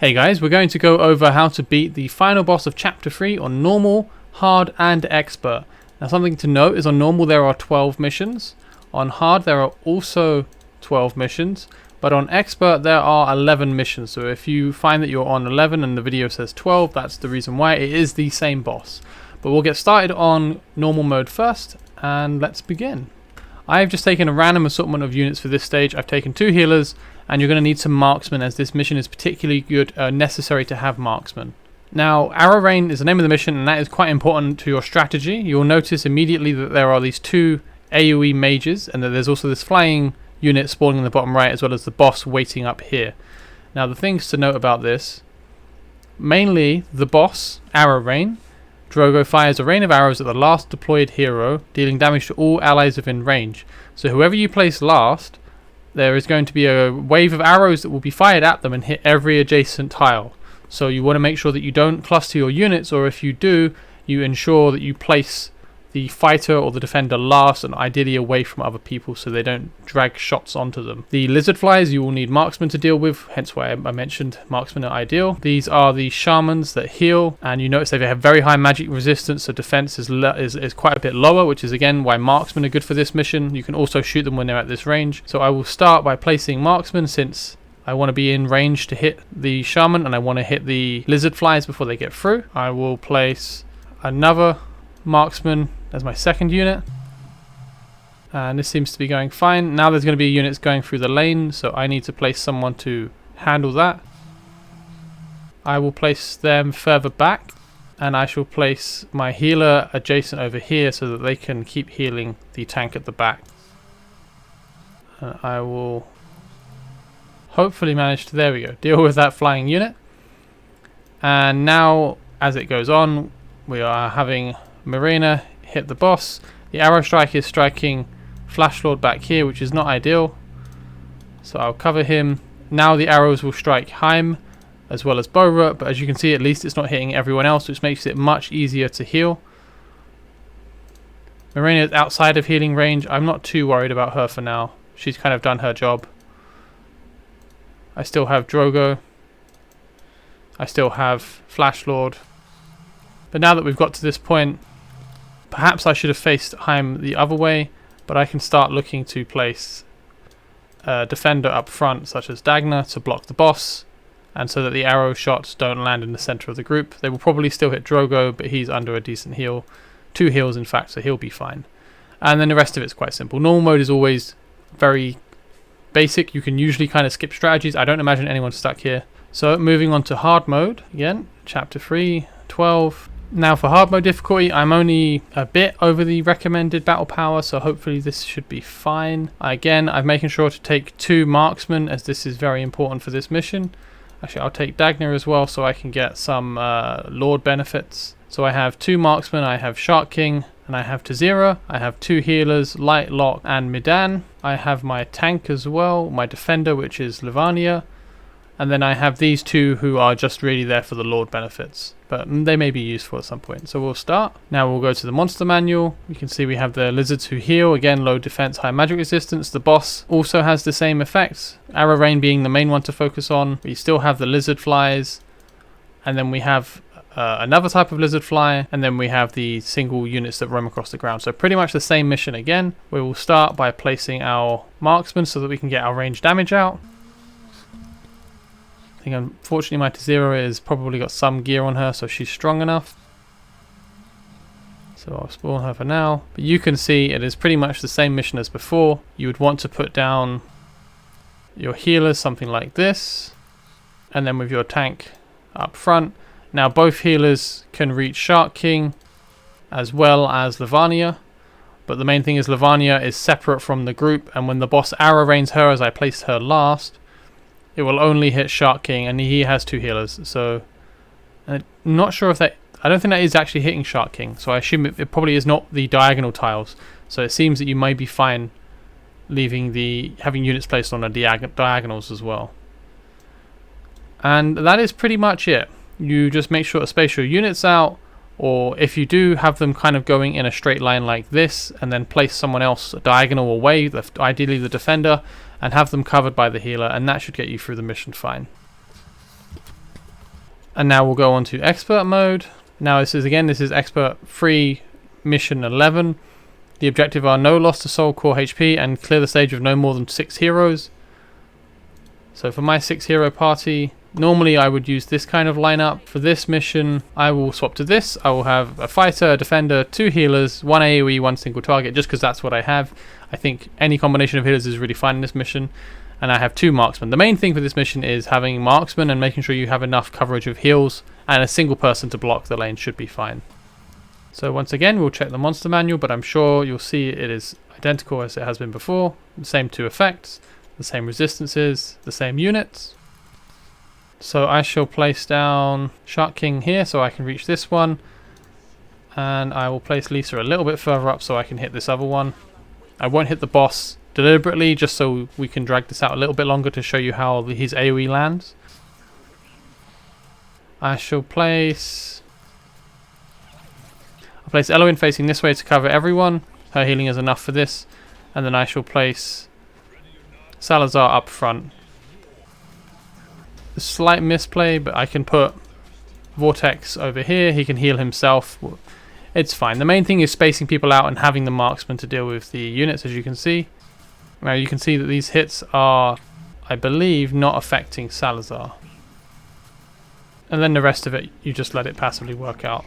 Hey guys, we're going to go over how to beat the final boss of Chapter 3 on Normal, Hard and Expert. Now something to note is on Normal there are 12 missions, on Hard there are also 12 missions, but on Expert there are 11 missions. So if you find that you're on 11 and the video says 12, that's the reason why. It is the same boss. But we'll get started on Normal mode first, and let's begin. I've just taken a random assortment of units for this stage. I've taken 2 healers, and you're going to need some marksmen, as this mission is particularly good, necessary to have marksmen. Now, Arrow Rain is the name of the mission, and that is quite important to your strategy. You'll notice immediately that there are these 2 AoE mages, and that there's also this flying unit spawning in the bottom right, as well as the boss waiting up here. Now, the things to note about this, mainly the boss, Arrow Rain, Drogo fires a rain of arrows at the last deployed hero, dealing damage to all allies within range. So whoever you place last, there is going to be a wave of arrows that will be fired at them and hit every adjacent tile. So you want to make sure that you don't cluster your units, or if you do, you ensure that you place the fighter or the defender last and ideally away from other people so they don't drag shots onto them. The lizard flies you will need marksmen to deal with, hence why I mentioned marksmen are ideal. These are the shamans that heal, and you notice they have very high magic resistance, so defense is quite a bit lower, which is again why marksmen are good for this mission. You can also shoot them when they're at this range. So I will start by placing marksmen, since I want to be in range to hit the shaman and I want to hit the lizard flies before they get through. I will place another marksman as my second unit, and this seems to be going fine. Now there's going to be units going through the lane, so I need to place someone to handle that. I will place them further back, and I shall place my healer adjacent over here so that they can keep healing the tank at the back. I will hopefully manage to, there we go, deal with that flying unit. And now as it goes on, we are having Marina hit the boss. The arrow strike is striking Flash Lord back here, which is not ideal, so I'll cover him. Now the arrows will strike Heim as well as Bora, but as you can see, at least it's not hitting everyone else, which makes it much easier to heal. Marina is outside of healing range. I'm not too worried about her for now. She's kind of done her job. I still have Drogo. I still have Flash Lord. But now that we've got to this point, perhaps I should have faced Heim the other way, but I can start looking to place a defender up front, such as Dagna, to block the boss, and so that the arrow shots don't land in the center of the group. They will probably still hit Drogo, but he's under a decent heal. 2 heals, in fact, so he'll be fine. And then the rest of it's quite simple. Normal mode is always very basic. You can usually kind of skip strategies. I don't imagine anyone's stuck here. So moving on to hard mode, again, Chapter 3, 12. Now for hard mode difficulty, I'm only a bit over the recommended battle power, so hopefully this should be fine. Again, I'm making sure to take 2 marksmen, as this is very important for this mission. Actually, I'll take Dagna as well so I can get some Lord benefits. So I have 2 marksmen, I have Shark King, and I have Tazira. I have 2 healers, Light Lock and Midan. I have my tank as well, my defender, which is Livania. And then I have these 2 who are just really there for the Lord benefits, but they may be useful at some point. So we'll start. Now we'll go to the monster manual. You can see we have the lizards who heal, again low defense, high magic resistance. The boss also has the same effects, Arrow Rain being the main one to focus on. We still have the lizard flies, and then we have another type of lizard fly, and then we have the single units that roam across the ground. So pretty much the same mission again. We will start by placing our marksmen so that we can get our range damage out. I think unfortunately my Tazira has probably got some gear on her, so she's strong enough. So I'll spawn her for now. But you can see it is pretty much the same mission as before. You would want to put down your healers, something like this, and then with your tank up front. Now both healers can reach Shark King as well as Livania, but the main thing is Livania is separate from the group, and when the boss arrow rains her, as I placed her last, it will only hit Shark King, and he has 2 healers. So I'm not sure if that, I don't think that is actually hitting Shark King, so I assume it probably is not the diagonal tiles. So it seems that you may be fine having units placed on the diagonals as well. And that is pretty much it. You just make sure to space your units out, or if you do have them kind of going in a straight line like this, and then place someone else diagonal away, ideally the defender, and have them covered by the healer, and that should get you through the mission fine. And now we'll go on to expert mode. Now this is expert free mission 11. The objective are no loss to soul core HP and clear the stage with no more than 6 heroes. So for my 6 hero party, normally I would use this kind of lineup. For this mission, I will swap to this. I will have a fighter, a defender, 2 healers, 1 AoE, 1 single target, just because that's what I have. I think any combination of healers is really fine in this mission. And I have 2 marksmen. The main thing for this mission is having marksmen and making sure you have enough coverage of heals, and a single person to block the lane should be fine. So once again, we'll check the monster manual, but I'm sure you'll see it is identical as it has been before. The same 2 effects, the same resistances, the same units. So I shall place down Shark King here so I can reach this one. And I will place Lisa a little bit further up so I can hit this other one. I won't hit the boss deliberately, just so we can drag this out a little bit longer to show you how his AoE lands. I shall place Eloin facing this way to cover everyone. Her healing is enough for this. And then I shall place Salazar up front. A slight misplay, but I can put Vortex over here. He can heal himself. It's fine. The main thing is spacing people out and having the marksman to deal with the units, as you can see. Now you can see that these hits are, I believe, not affecting Salazar. And then the rest of it, you just let it passively work out.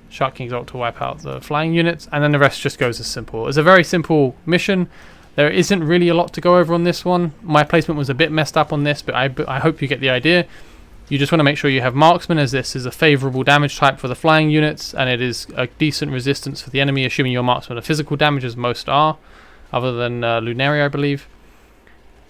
Shark King's ult to wipe out the flying units, and then the rest just goes as simple. It's a very simple mission. There isn't really a lot to go over on this one. My placement was a bit messed up on this, but I hope you get the idea. You just want to make sure you have marksman, as this is a favourable damage type for the flying units, and it is a decent resistance for the enemy, assuming your marksman are physical damage, as most are, other than Lunaria, I believe.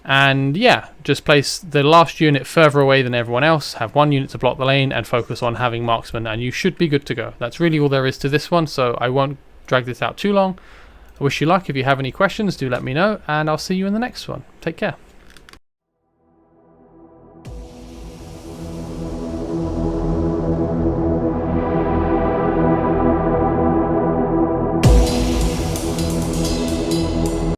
And yeah, just place the last unit further away than everyone else, have 1 unit to block the lane, and focus on having marksman, and you should be good to go. That's really all there is to this one, so I won't drag this out too long. I wish you luck. If you have any questions, do let me know, and I'll see you in the next one. Take care.